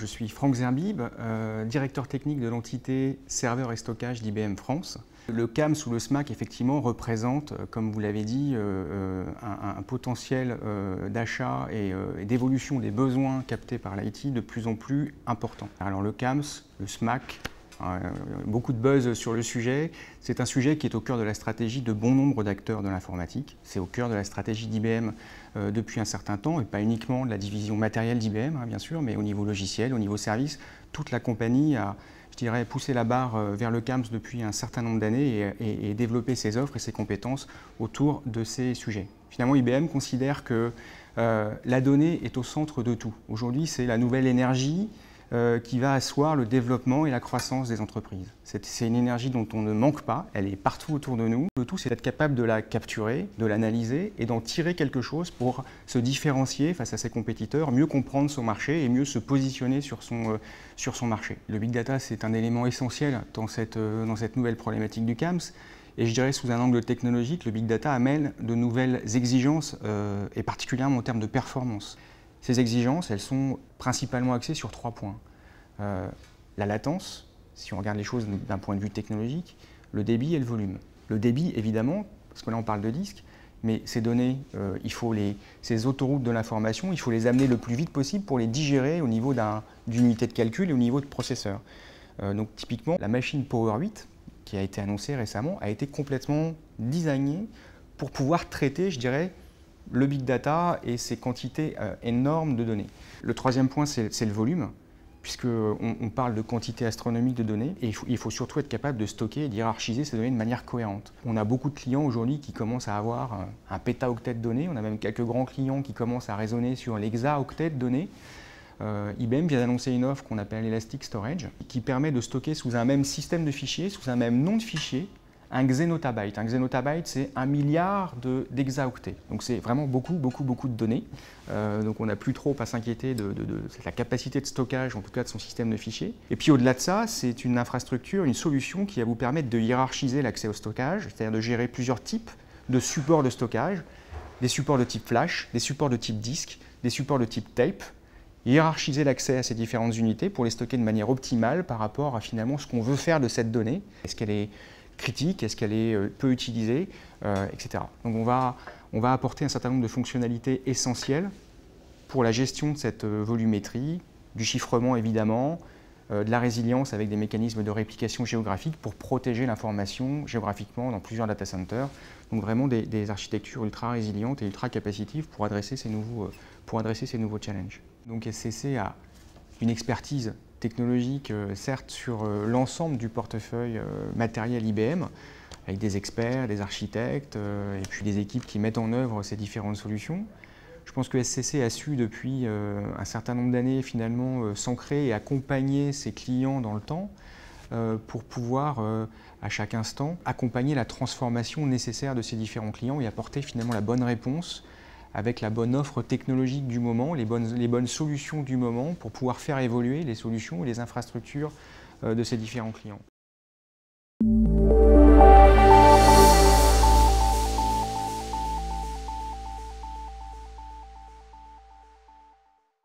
Je suis Franck Zerbib, directeur technique de l'entité serveur et stockage d'IBM France. Le CAMS ou le SMAC, effectivement, représente, comme vous l'avez dit, un potentiel d'achat et d'évolution des besoins captés par l'IT de plus en plus important. Alors le CAMS, le SMAC, beaucoup de buzz sur le sujet. C'est un sujet qui est au cœur de la stratégie de bon nombre d'acteurs de l'informatique. C'est au cœur de la stratégie d'IBM depuis un certain temps, et pas uniquement de la division matérielle d'IBM, bien sûr, mais au niveau logiciel, au niveau service. Toute la compagnie a, je dirais, poussé la barre vers le CAMS depuis un certain nombre d'années et développé ses offres et ses compétences autour de ces sujets. Finalement, IBM considère que la donnée est au centre de tout. Aujourd'hui, c'est la nouvelle énergie qui va asseoir le développement et la croissance des entreprises. C'est une énergie dont on ne manque pas, elle est partout autour de nous. Le tout, c'est d'être capable de la capturer, de l'analyser et d'en tirer quelque chose pour se différencier face à ses compétiteurs, mieux comprendre son marché et mieux se positionner sur son marché. Le big data, c'est un élément essentiel dans cette nouvelle problématique du CAMS. Et je dirais, sous un angle technologique, le big data amène de nouvelles exigences, et particulièrement en termes de performance. Ces exigences, elles sont principalement axées sur 3 points. La latence, si on regarde les choses d'un point de vue technologique, le débit et le volume. Le débit, évidemment, parce que là on parle de disque, mais ces données, ces autoroutes de l'information, il faut les amener le plus vite possible pour les digérer au niveau d'une unité de calcul et au niveau de processeur. Donc typiquement, la machine Power 8, qui a été annoncée récemment, a été complètement designée pour pouvoir traiter, je dirais, le big data et ces quantités énormes de données. Le troisième point, c'est le volume, puisqu'on parle de quantité astronomique de données, et il faut surtout être capable de stocker et d'hierarchiser ces données de manière cohérente. On a beaucoup de clients aujourd'hui qui commencent à avoir un pétaoctet de données, on a même quelques grands clients qui commencent à raisonner sur l'hexaoctet de données. IBM vient d'annoncer une offre qu'on appelle Elastic Storage, qui permet de stocker sous un même système de fichiers, sous un même nom de fichier, un xénotabyte. Un xénotabyte, c'est 1 milliard d'hexaoctets. Donc c'est vraiment beaucoup de données. Donc on n'a plus trop à s'inquiéter de la capacité de stockage, en tout cas de son système de fichiers. Et puis au-delà de ça, c'est une infrastructure, une solution qui va vous permettre de hiérarchiser l'accès au stockage, c'est-à-dire de gérer plusieurs types de supports de stockage, des supports de type flash, des supports de type disque, des supports de type tape, hiérarchiser l'accès à ces différentes unités pour les stocker de manière optimale par rapport à finalement ce qu'on veut faire de cette donnée. Est-ce qu'elle est critique, est-ce qu'elle est peu utilisée, etc. Donc on va apporter un certain nombre de fonctionnalités essentielles pour la gestion de cette volumétrie, du chiffrement évidemment, de la résilience avec des mécanismes de réplication géographique pour protéger l'information géographiquement dans plusieurs data centers. Donc vraiment des architectures ultra résilientes et ultra capacitives pour adresser ces nouveaux challenges. Donc SCC a une expertise technologique, certes, sur l'ensemble du portefeuille matériel IBM, avec des experts, des architectes, et puis des équipes qui mettent en œuvre ces différentes solutions. Je pense que SCC a su depuis un certain nombre d'années finalement s'ancrer et accompagner ses clients dans le temps pour pouvoir, à chaque instant, accompagner la transformation nécessaire de ces différents clients et apporter finalement la bonne réponse avec la bonne offre technologique du moment, les bonnes solutions du moment pour pouvoir faire évoluer les solutions et les infrastructures de ces différents clients.